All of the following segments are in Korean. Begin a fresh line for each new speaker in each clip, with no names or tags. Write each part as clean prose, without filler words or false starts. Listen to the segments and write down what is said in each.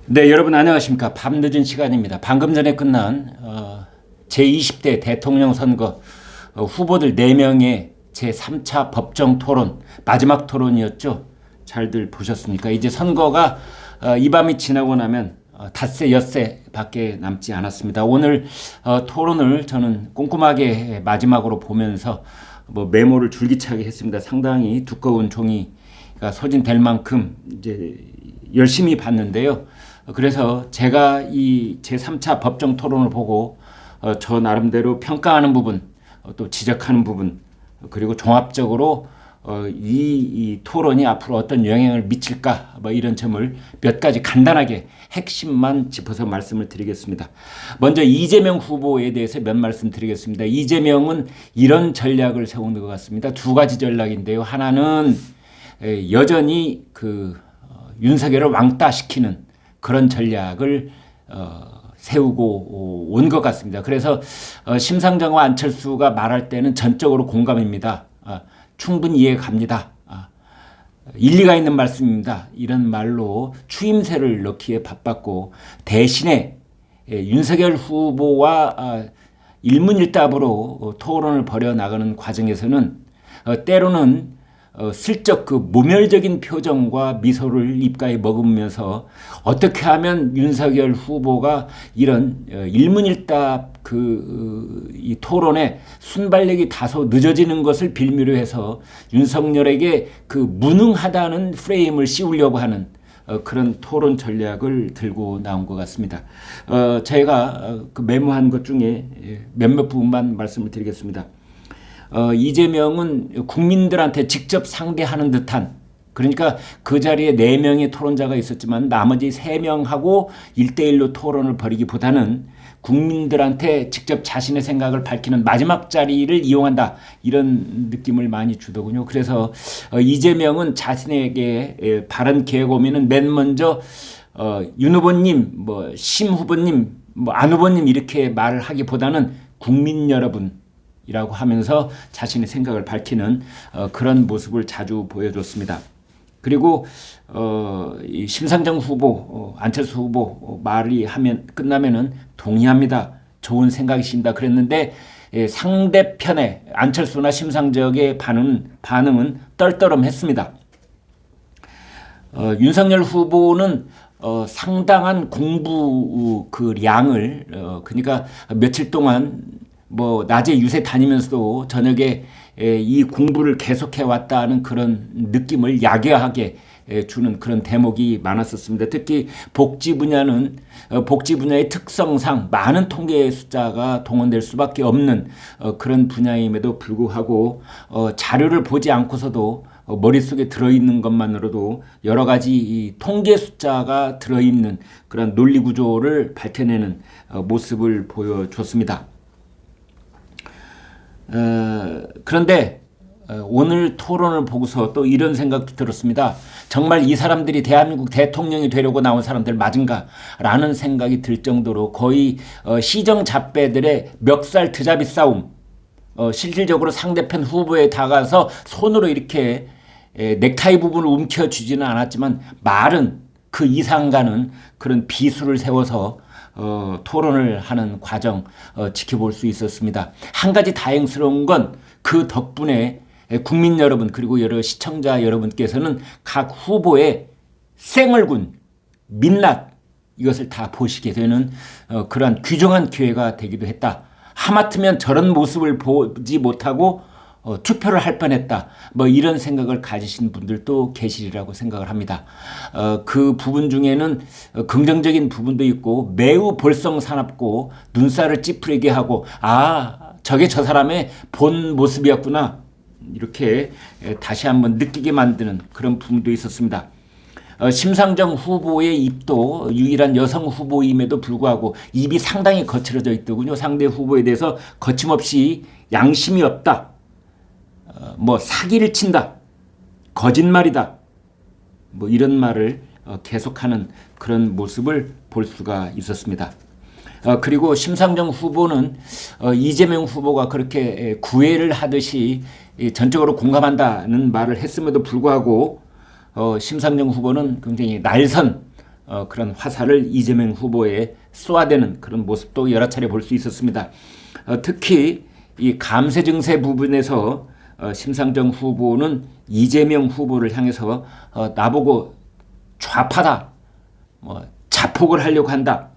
네, 여러분 안녕하십니까. 밤늦은 시간입니다. 방금 전에 끝난 제20대 대통령 선거 후보들 4명의 제3차 법정 토론, 마지막 토론이었죠. 잘들 보셨습니까? 이제 선거가 이 밤이 지나고 나면 닷새 엿새 밖에 남지 않았습니다. 오늘 토론을 저는 꼼꼼하게 마지막으로 보면서 메모를 줄기차게 했습니다. 상당히 두꺼운 종이가 소진될 만큼 이제 열심히 봤는데요. 그래서 제가 이 제3차 법정 토론을 보고 저 나름대로 평가하는 부분, 또 지적하는 부분, 그리고 종합적으로 이 토론이 앞으로 어떤 영향을 미칠까 이런 점을 몇 가지 간단하게 핵심만 짚어서 말씀을 드리겠습니다. 먼저 이재명 후보에 대해서 몇 말씀 드리겠습니다. 이재명은 이런 전략을 세우는 것 같습니다. 두 가지 전략인데요. 하나는 여전히 윤석열을 왕따시키는 그런 전략을 세우고 온 것 같습니다. 그래서 심상정과 안철수가 말할 때는 전적으로 공감입니다. 충분히 이해 갑니다. 일리가 있는 말씀입니다. 이런 말로 추임새를 넣기에 바빴고 대신에 윤석열 후보와 일문일답으로 토론을 벌여나가는 과정에서는 때로는 슬쩍 모멸적인 표정과 미소를 입가에 머금으면서 어떻게 하면 윤석열 후보가 이런 일문일답 이 토론에 순발력이 다소 늦어지는 것을 빌미로 해서 윤석열에게 무능하다는 프레임을 씌우려고 하는 그런 토론 전략을 들고 나온 것 같습니다. 제가 메모한 것 중에 몇몇 부분만 말씀을 드리겠습니다. 이재명은 국민들한테 직접 상대하는 듯한, 그러니까 그 자리에 4명의 토론자가 있었지만 나머지 3명하고 1대1로 토론을 벌이기보다는 국민들한테 직접 자신의 생각을 밝히는 마지막 자리를 이용한다, 이런 느낌을 많이 주더군요. 그래서 이재명은 자신에게 발언 계획 오면은 맨 먼저 윤 후보님, 심 후보님, 안 후보님 이렇게 말을 하기보다는 국민 여러분 이라고 하면서 자신의 생각을 밝히는 그런 모습을 자주 보여줬습니다. 그리고 이 심상정 후보, 안철수 후보 말이 끝나면은 동의합니다. 좋은 생각이십니다. 그랬는데 상대편의 안철수나 심상정의 반응은 떨떠름했습니다. 윤석열 후보는 상당한 공부 량을 그러니까 며칠 동안 낮에 유세 다니면서도 저녁에 이 공부를 계속해 왔다는 그런 느낌을 야기하게 주는 그런 대목이 많았었습니다. 특히 복지 분야의 특성상 많은 통계 숫자가 동원될 수밖에 없는 그런 분야임에도 불구하고 자료를 보지 않고서도 머릿속에 들어있는 것만으로도 여러 가지 이 통계 숫자가 들어있는 그런 논리 구조를 밝혀내는 모습을 보여줬습니다. 그런데 오늘 토론을 보고서 또 이런 생각도 들었습니다. 정말 이 사람들이 대한민국 대통령이 되려고 나온 사람들 맞은가 라는 생각이 들 정도로 거의 시정잡배들의 멱살 드잡이 싸움, 실질적으로 상대편 후보에 다가서 손으로 이렇게 넥타이 부분을 움켜쥐지는 않았지만 말은 그 이상 가는 그런 비수를 세워서 토론을 하는 과정 지켜볼 수 있었습니다. 한 가지 다행스러운 건 그 덕분에 국민 여러분 그리고 여러 시청자 여러분께서는 각 후보의 생얼군, 민낯 이것을 다 보시게 되는 그러한 귀중한 기회가 되기도 했다. 하마터면 저런 모습을 보지 못하고 투표를 할 뻔했다. 이런 생각을 가지신 분들도 계시리라고 생각을 합니다. 그 부분 중에는 긍정적인 부분도 있고 매우 볼썽사납고 눈살을 찌푸리게 하고 저게 저 사람의 본 모습이었구나 이렇게 다시 한번 느끼게 만드는 그런 부분도 있었습니다. 심상정 후보의 입도 유일한 여성 후보임에도 불구하고 입이 상당히 거칠어져 있더군요. 상대 후보에 대해서 거침없이 양심이 없다. 사기를 친다. 거짓말이다. 이런 말을 계속하는 그런 모습을 볼 수가 있었습니다. 그리고 심상정 후보는 이재명 후보가 그렇게 구애를 하듯이 전적으로 공감한다는 말을 했음에도 불구하고 심상정 후보는 굉장히 날선 그런 화살을 이재명 후보에 쏘아대는 그런 모습도 여러 차례 볼 수 있었습니다. 특히 이 감세 증세 부분에서 심상정 후보는 이재명 후보를 향해서 나보고 좌파다, 자폭을 하려고 한다,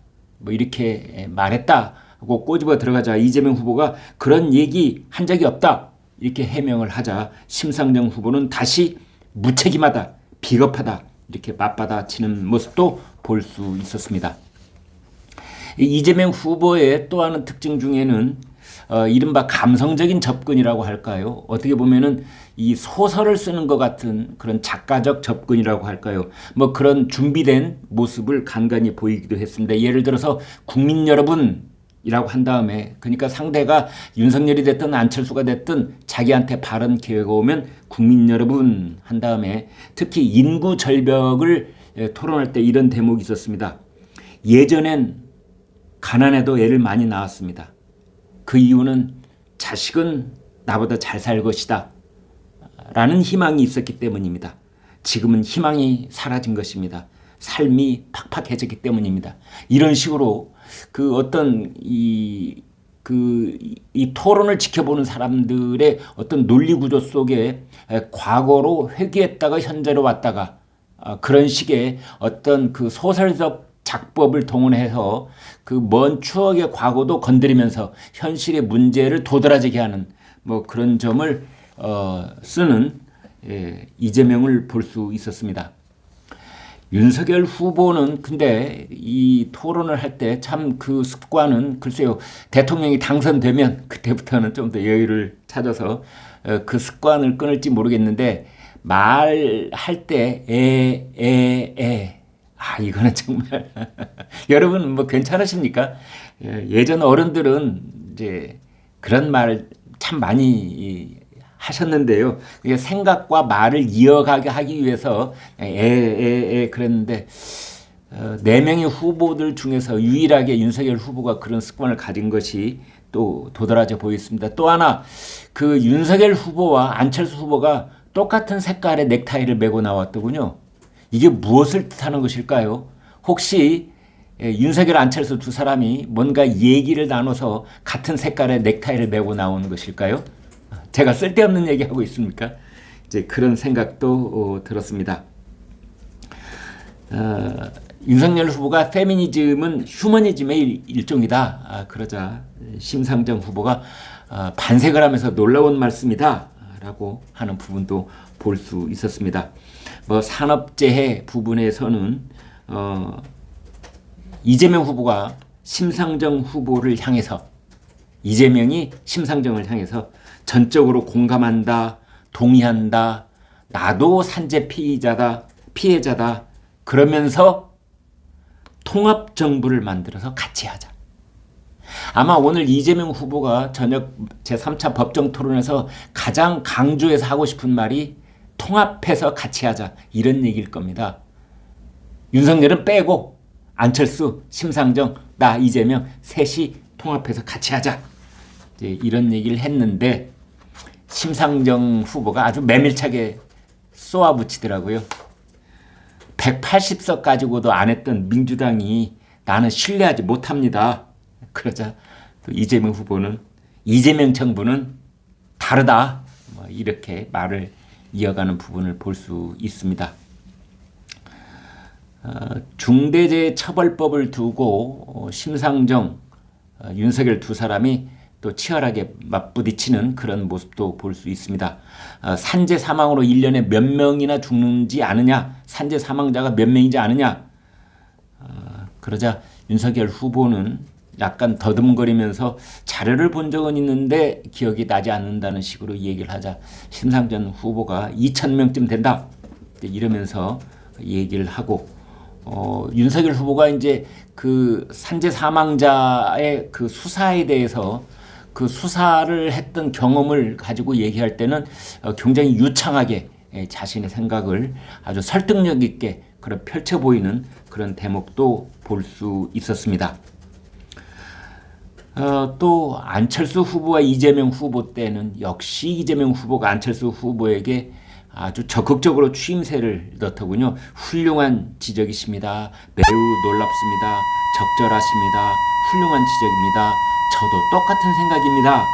이렇게 말했다고 꼬집어 들어가자 이재명 후보가 그런 얘기 한 적이 없다 이렇게 해명을 하자 심상정 후보는 다시 무책임하다, 비겁하다 이렇게 맞받아치는 모습도 볼 수 있었습니다. 이재명 후보의 또 하나의 특징 중에는 이른바 감성적인 접근이라고 할까요? 어떻게 보면은 이 소설을 쓰는 것 같은 그런 작가적 접근이라고 할까요? 그런 준비된 모습을 간간히 보이기도 했습니다. 예를 들어서 국민 여러분이라고 한 다음에 그러니까 상대가 윤석열이 됐든 안철수가 됐든 자기한테 발언 기회가 오면 국민 여러분 한 다음에 특히 인구 절벽을 토론할 때 이런 대목이 있었습니다. 예전엔 가난해도 애를 많이 낳았습니다. 그 이유는 자식은 나보다 잘 살 것이다 라는 희망이 있었기 때문입니다. 지금은 희망이 사라진 것입니다. 삶이 팍팍해졌기 때문입니다. 이런 식으로 그 어떤 이 토론을 지켜보는 사람들의 어떤 논리 구조 속에 과거로 회귀했다가 현재로 왔다가 그런 식의 어떤 그 소설적 작법을 동원해서 그 먼 추억의 과거도 건드리면서 현실의 문제를 도드라지게 하는 그런 점을 쓰는 이재명을 볼 수 있었습니다. 윤석열 후보는 근데 이 토론을 할 때 참 그 습관은 글쎄요 대통령이 당선되면 그때부터는 좀 더 여유를 찾아서 그 습관을 끊을지 모르겠는데 말할 때 이거는 정말 여러분 괜찮으십니까? 예전 어른들은 이제 그런 말 참 많이 하셨는데요. 생각과 말을 이어가게 하기 위해서 그랬는데 4명의 후보들 중에서 유일하게 윤석열 후보가 그런 습관을 가진 것이 또 도드라져 보였습니다. 또 하나 그 윤석열 후보와 안철수 후보가 똑같은 색깔의 넥타이를 메고 나왔더군요. 이게 무엇을 뜻하는 것일까요? 혹시 윤석열, 안철수 두 사람이 뭔가 얘기를 나눠서 같은 색깔의 넥타이를 메고 나오는 것일까요? 제가 쓸데없는 얘기하고 있습니까? 이제 그런 생각도 들었습니다. 윤석열 후보가 페미니즘은 휴머니즘의 일종이다. 그러자 심상정 후보가 반색을 하면서 놀라운 말씀이다. 라고 하는 부분도 볼 수 있었습니다. 산업재해 부분에서는 이재명 후보가 심상정 후보를 향해서 이재명이 심상정을 향해서 전적으로 공감한다, 동의한다, 나도 산재 피해자다 그러면서 통합정부를 만들어서 같이 하자. 아마 오늘 이재명 후보가 저녁 제3차 법정 토론에서 가장 강조해서 하고 싶은 말이 통합해서 같이 하자 이런 얘기일 겁니다. 윤석열은 빼고 안철수, 심상정, 나 이재명 셋이 통합해서 같이 하자 이제 이런 얘기를 했는데 심상정 후보가 아주 매밀차게 쏘아붙이더라고요. 180석 가지고도 안 했던 민주당이 나는 신뢰하지 못합니다. 그러자 또 이재명 후보는 이재명 정부는 다르다 이렇게 말을 이어가는 부분을 볼 수 있습니다. 중대재해처벌법을 두고 심상정, 윤석열 두 사람이 또 치열하게 맞부딪히는 그런 모습도 볼 수 있습니다. 산재 사망으로 1년에 몇 명이나 죽는지 아느냐, 산재 사망자가 몇 명이지 않느냐. 그러자 윤석열 후보는 약간 더듬거리면서 자료를 본 적은 있는데 기억이 나지 않는다는 식으로 얘기를 하자 심상정 후보가 2,000명쯤 된다 이러면서 얘기를 하고 윤석열 후보가 이제 그 산재 사망자의 그 수사에 대해서 그 수사를 했던 경험을 가지고 얘기할 때는 굉장히 유창하게 자신의 생각을 아주 설득력 있게 그런 펼쳐 보이는 그런 대목도 볼 수 있었습니다. 또 안철수 후보와 이재명 후보 때는 역시 이재명 후보가 안철수 후보에게 아주 적극적으로 추임새를 넣더군요. 훌륭한 지적이십니다. 매우 놀랍습니다. 적절하십니다. 훌륭한 지적입니다. 저도 똑같은 생각입니다.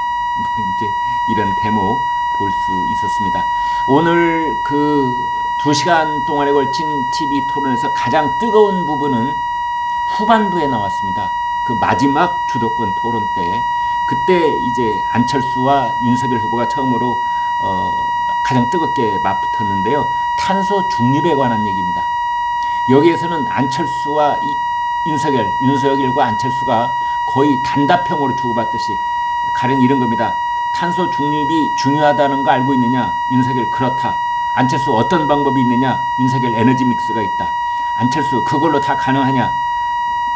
이제 이런 대목 볼 수 있었습니다. 오늘 그 2시간 동안에 걸친 TV 토론에서 가장 뜨거운 부분은 후반부에 나왔습니다. 그 마지막 주도권 토론 때, 그때 이제 안철수와 윤석열 후보가 처음으로 가장 뜨겁게 맞붙었는데요. 탄소 중립에 관한 얘기입니다. 여기에서는 안철수와 윤석열과 안철수가 거의 단답형으로 주고받듯이 가령 이런 겁니다. 탄소 중립이 중요하다는 거 알고 있느냐? 윤석열 그렇다. 안철수 어떤 방법이 있느냐? 윤석열 에너지 믹스가 있다. 안철수 그걸로 다 가능하냐?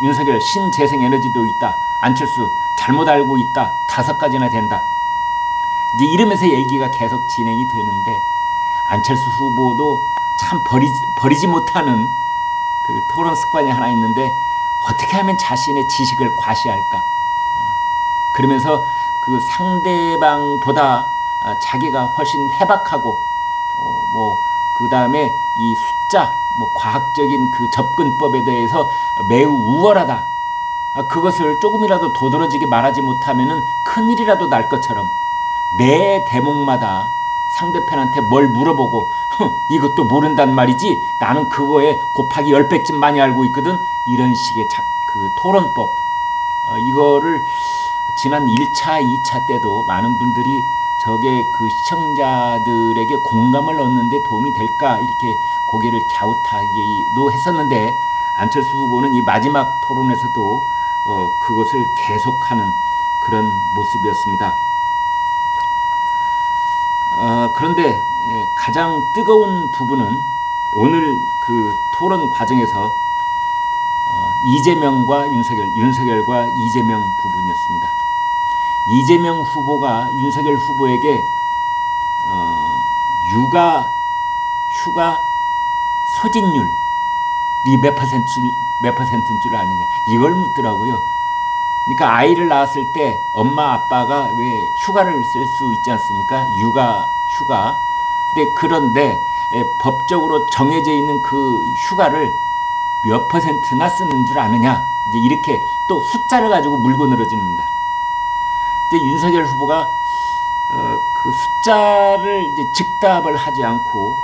윤석열 신재생 에너지도 있다. 안철수 잘못 알고 있다. 5가지나 된다. 이제 이러면서 얘기가 계속 진행이 되는데 안철수 후보도 참 버리지 못하는 그 토론 습관이 하나 있는데 어떻게 하면 자신의 지식을 과시할까? 그러면서 그 상대방보다 자기가 훨씬 해박하고 그 다음에 이 숫자 과학적인 그 접근법에 대해서 매우 우월하다. 그것을 조금이라도 도드라지게 말하지 못하면은 큰일이라도 날 것처럼 매 대목마다 상대편한테 뭘 물어보고 이것도 모른단 말이지 나는 그거에 곱하기 10배쯤 많이 알고 있거든 이런 식의 그 토론법 이거를 지난 1차 2차 때도 많은 분들이 저게 그 시청자들에게 공감을 얻는 데 도움이 될까 이렇게 고개를 갸웃하기도 했었는데 안철수 후보는 이 마지막 토론에서도 그것을 계속하는 그런 모습이었습니다. 그런데 가장 뜨거운 부분은 오늘 그 토론 과정에서 이재명과 윤석열과 이재명 부분이었습니다. 이재명 후보가 윤석열 후보에게 육아 휴가 소진율이 몇 퍼센트인 줄 아느냐 이걸 묻더라고요. 그러니까 아이를 낳았을 때 엄마 아빠가 왜 휴가를 쓸 수 있지 않습니까? 육아 휴가. 그런데 법적으로 정해져 있는 그 휴가를 몇 퍼센트나 쓰는 줄 아느냐? 이제 이렇게 또 숫자를 가지고 물고 늘어집니다. 이제 윤석열 후보가 그 숫자를 이제 즉답을 하지 않고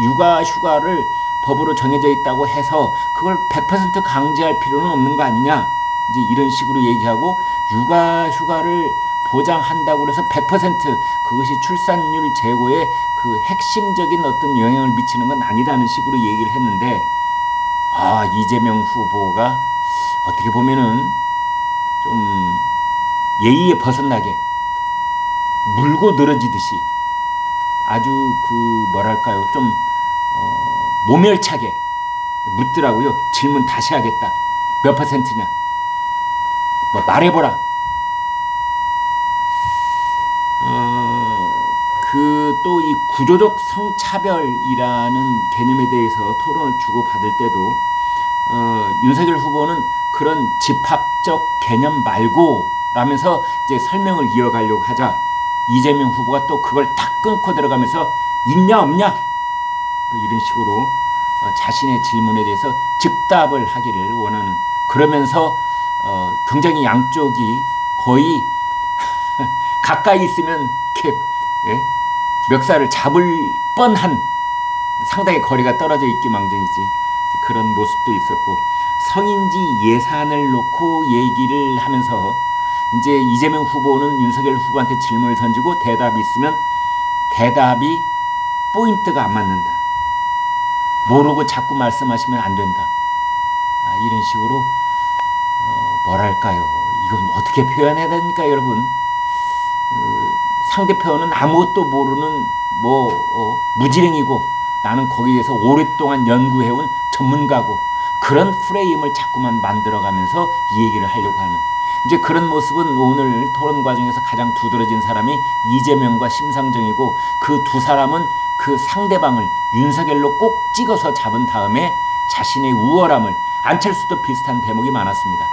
육아 휴가를 법으로 정해져 있다고 해서 그걸 100% 강제할 필요는 없는 거 아니냐? 이제 이런 식으로 얘기하고 육아 휴가를 보장한다고 해서 100% 그것이 출산율 제고에 그 핵심적인 어떤 영향을 미치는 건 아니라는 식으로 얘기를 했는데 이재명 후보가 어떻게 보면은 좀 예의에 벗어나게 물고 늘어지듯이 아주 그 뭐랄까요 좀 모멸차게 묻더라고요. 질문 다시 하겠다. 몇 퍼센트냐? 말해보라. 그 또 이 구조적 성차별이라는 개념에 대해서 토론을 주고받을 때도 윤석열 후보는 그런 집합적 개념 말고 라면서 이제 설명을 이어가려고 하자 이재명 후보가 또 그걸 탁 끊고 들어가면서 있냐 없냐 이런 식으로 자신의 질문에 대해서 즉답을 하기를 원하는 그러면서 굉장히 양쪽이 거의 가까이 있으면 이렇게 멱살을 잡을 뻔한 상당히 거리가 떨어져 있기 망정이지 그런 모습도 있었고 성인지 예산을 놓고 얘기를 하면서 이제 이재명 후보는 윤석열 후보한테 질문을 던지고 대답이 있으면 대답이 포인트가 안 맞는다. 모르고 자꾸 말씀하시면 안 된다. 이런 식으로 뭐랄까요. 이건 어떻게 표현해야 됩니까 여러분. 상대편은 아무것도 모르는 무지랭이고 나는 거기에서 오랫동안 연구해온 전문가고 그런 프레임을 자꾸만 만들어가면서 이 얘기를 하려고 하는 이제 그런 모습은 오늘 토론 과정에서 가장 두드러진 사람이 이재명과 심상정이고 그 두 사람은 그 상대방을 윤석열로 꼭 찍어서 잡은 다음에 자신의 우월함을 안철수도 비슷한 대목이 많았습니다.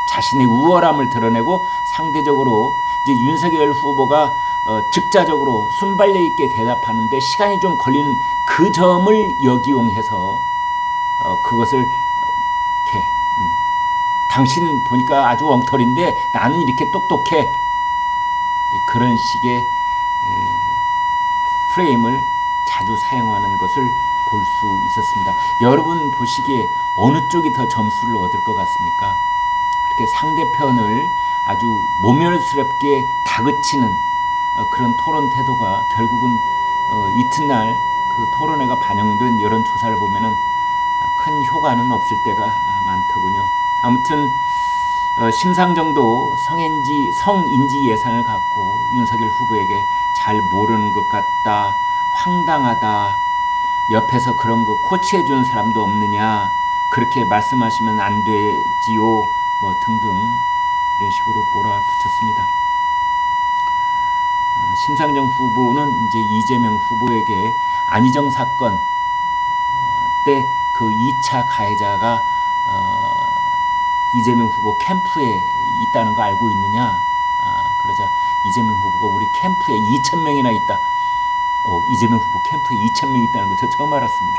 자신의 우월함을 드러내고 상대적으로 이제 윤석열 후보가 즉자적으로 순발력 있게 대답하는데 시간이 좀 걸리는 그 점을 역이용해서 그것을 이렇게 당신 보니까 아주 엉터리인데 나는 이렇게 똑똑해, 그런 식의 프레임을 자주 사용하는 것을 볼 수 있었습니다. 여러분 보시기에 어느 쪽이 더 점수를 얻을 것 같습니까? 그렇게 상대편을 아주 모멸스럽게 다그치는 그런 토론 태도가 결국은 이튿날 그 토론회가 반영된 여론조사를 보면은 큰 효과는 없을 때가 많더군요. 아무튼 심상정도 성인지 예산을 갖고 윤석열 후보에게 잘 모르는 것 같다, 황당하다, 옆에서 그런 거 코치해 주는 사람도 없느냐, 그렇게 말씀하시면 안 되지요, 뭐 등등 이런 식으로 몰아붙였습니다. 심상정 후보는 이제 이재명 후보에게 안희정 사건 때 그 2차 가해자가 이재명 후보 캠프에 있다는 거 알고 있느냐? 그러자 이재명 후보가 우리 캠프에 2,000명이나 있다. 이재명 후보 캠프에 2,000명 있다는 거 저 처음 알았습니다.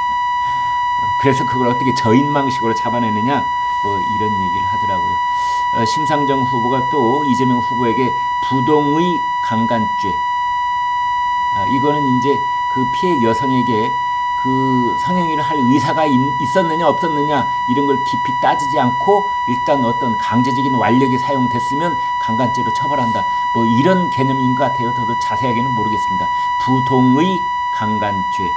그래서 그걸 어떻게 저인망식으로 잡아내느냐? 뭐 이런 얘기를 하더라고요. 심상정 후보가 또 이재명 후보에게 부동의 강간죄, 이거는 이제 그 피해 여성에게 그 성행위를 할 의사가 있었느냐 없었느냐 이런 걸 깊이 따지지 않고 일단 어떤 강제적인 완력이 사용됐으면 강간죄로 처벌한다, 뭐 이런 개념인 것 같아요. 저도 자세하게는 모르겠습니다. 부동의 강간죄,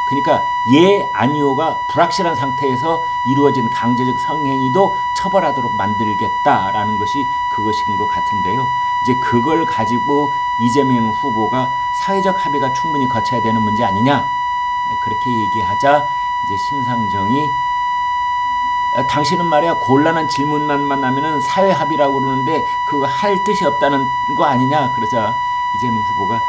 그러니까 예 아니오가 불확실한 상태에서 이루어진 강제적 성행위도 처벌하도록 만들겠다라는 것이 그것인 것 같은데요. 이제 그걸 가지고 이재명 후보가 사회적 합의가 충분히 거쳐야 되는 문제 아니냐, 그렇게 얘기하자 이제 심상정이 당신은 말이야 곤란한 질문만 하면은 사회 합의라고 그러는데 그거 할 뜻이 없다는 거 아니냐, 그러자 이재명 후보가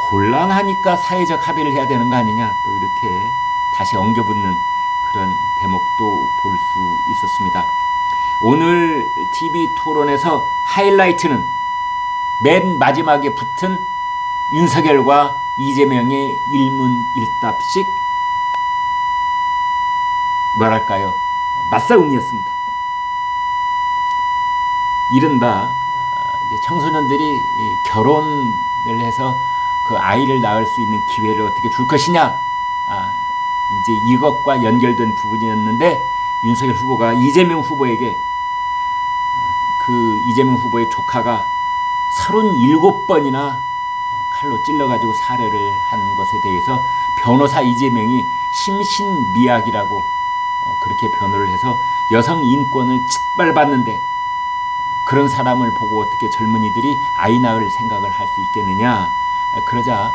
곤란하니까 사회적 합의를 해야 되는 거 아니냐, 또 이렇게 다시 엉겨붙는 그런 대목도 볼 수 있었습니다. 오늘 TV 토론에서 하이라이트는 맨 마지막에 붙은 윤석열과 이재명의 일문일답식 뭐랄까요, 맞싸움이었습니다. 이른바 이제 청소년들이 결혼을 해서 그 아이를 낳을 수 있는 기회를 어떻게 줄 것이냐, 이제 이것과 연결된 부분이었는데 윤석열 후보가 이재명 후보에게 그 이재명 후보의 조카가 37번이나 칼로 찔러가지고 살해를 한 것에 대해서 변호사 이재명이 심신미약이라고 그렇게 변호를 해서 여성 인권을 짓밟았는데 그런 사람을 보고 어떻게 젊은이들이 아이 낳을 생각을 할 수 있겠느냐. 그러자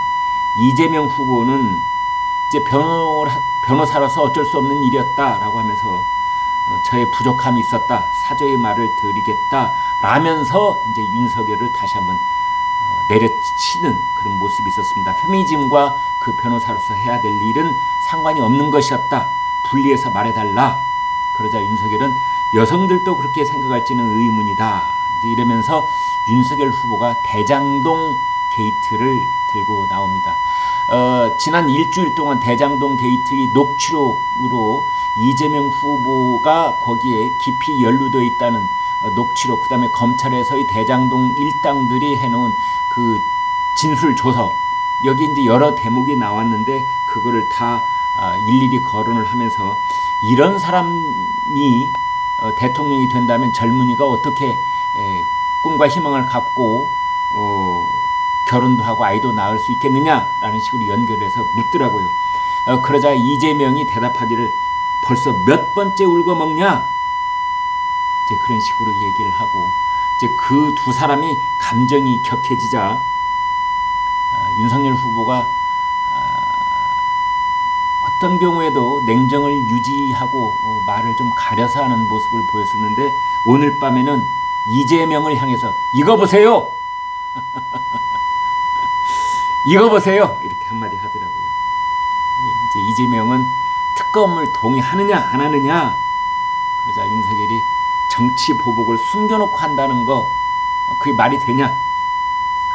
이재명 후보는 이제 변호사로서 어쩔 수 없는 일이었다라고 하면서 저의 부족함이 있었다, 사죄의 말을 드리겠다 라면서 이제 윤석열을 다시 한번 내려치는 그런 모습이 있었습니다. 페미니즘과 그 변호사로서 해야 될 일은 상관이 없는 것이었다, 분리해서 말해달라. 그러자 윤석열은 여성들도 그렇게 생각할지는 의문이다, 이제 이러면서 윤석열 후보가 대장동 게이트를 들고 나옵니다. 지난 일주일 동안 대장동 게이트의 녹취록으로 이재명 후보가 거기에 깊이 연루되어 있다는 녹취록, 그 다음에 검찰에서의 대장동 일당들이 해놓은 그 진술 조서, 여기 이제 여러 대목이 나왔는데 그거를 다 일일이 거론을 하면서 이런 사람이 대통령이 된다면 젊은이가 어떻게 꿈과 희망을 갖고 결혼도 하고 아이도 낳을 수 있겠느냐라는 식으로 연결해서 묻더라고요. 그러자 이재명이 대답하기를 벌써 몇 번째 울고 먹냐, 이제 그런 식으로 얘기를 하고, 이제 그 두 사람이 감정이 격해지자 윤석열 후보가 어떤 경우에도 냉정을 유지하고 말을 좀 가려서 하는 모습을 보였었는데 오늘 밤에는 이재명을 향해서 이거 보세요, 이거 보세요, 이렇게 한마디 하더라고요. 이제 이재명은 특검을 동의하느냐 안 하느냐, 그러자 윤석열이 정치 보복을 숨겨놓고 한다는 거 그게 말이 되냐,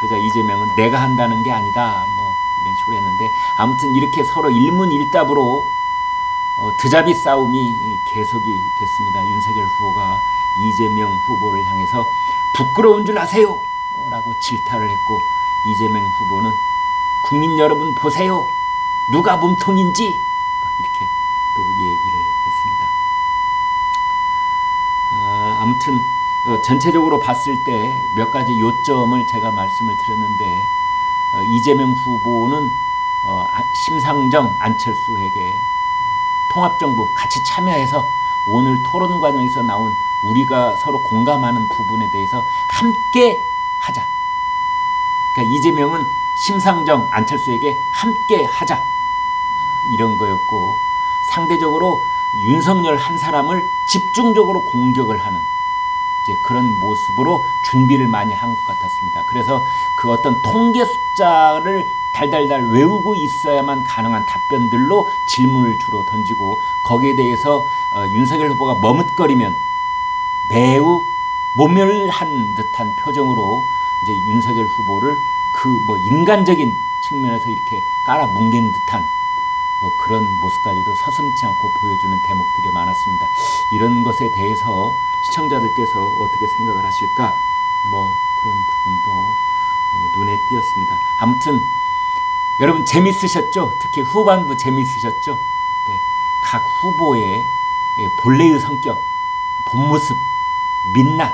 그러자 이재명은 내가 한다는 게 아니다 뭐 이런 식으로 했는데, 아무튼 이렇게 서로 일문일답으로 드자비 싸움이 계속이 됐습니다. 윤석열 후보가 이재명 후보를 향해서 부끄러운 줄 아세요 라고 질타를 했고, 이재명 후보는 국민 여러분 보세요 누가 몸통인지 이렇게 또 얘기를 했습니다. 아무튼 전체적으로 봤을 때 몇 가지 요점을 제가 말씀을 드렸는데, 이재명 후보는 심상정, 안철수에게 통합정부 같이 참여해서 오늘 토론 과정에서 나온 우리가 서로 공감하는 부분에 대해서 함께 하자. 그러니까 이재명은 심상정, 안철수에게 함께 하자 이런 거였고, 상대적으로 윤석열 한 사람을 집중적으로 공격을 하는 이제 그런 모습으로 준비를 많이 한 것 같았습니다. 그래서 그 어떤 통계 숫자를 달달달 외우고 있어야만 가능한 답변들로 질문을 주로 던지고, 거기에 대해서 윤석열 후보가 머뭇거리면 매우 모멸한 듯한 표정으로 이제 윤석열 후보를 그 뭐 인간적인 측면에서 이렇게 깔아뭉갠 듯한 뭐 그런 모습까지도 서슴지 않고 보여주는 대목들이 많았습니다. 이런 것에 대해서 시청자들께서 어떻게 생각을 하실까? 뭐 그런 부분도 눈에 띄었습니다. 아무튼 여러분 재밌으셨죠? 특히 후반부 재밌으셨죠? 네, 각 후보의 본래의 성격, 본 모습, 민낯,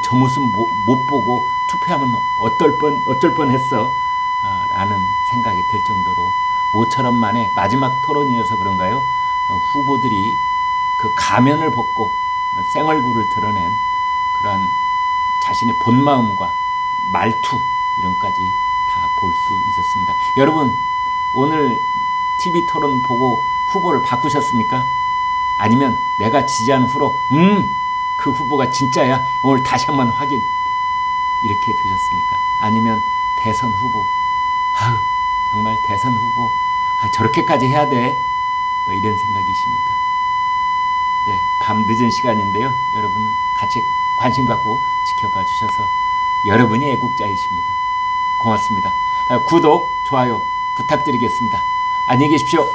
저 모습 못 보고 투표하면 어쩔 뻔했어 라는 생각이 들 정도로 모처럼만의 마지막 토론이어서 그런가요? 후보들이 그 가면을 벗고 생얼굴을 드러낸 그러한 자신의 본 마음과 말투 이런 것까지 다 볼 수 있었습니다. 여러분 오늘 TV 토론 보고 후보를 바꾸셨습니까? 아니면 내가 지지한 후로 그 후보가 진짜야 오늘 다시 한번 확인 이렇게 드셨습니까? 아니면 대선 후보 아유 정말 대선 후보 저렇게까지 해야 돼 뭐 이런 생각이십니까? 네, 밤 늦은 시간인데요. 여러분 같이 관심 갖고 지켜봐 주셔서 여러분이 애국자이십니다. 고맙습니다. 구독, 좋아요 부탁드리겠습니다. 안녕히 계십시오.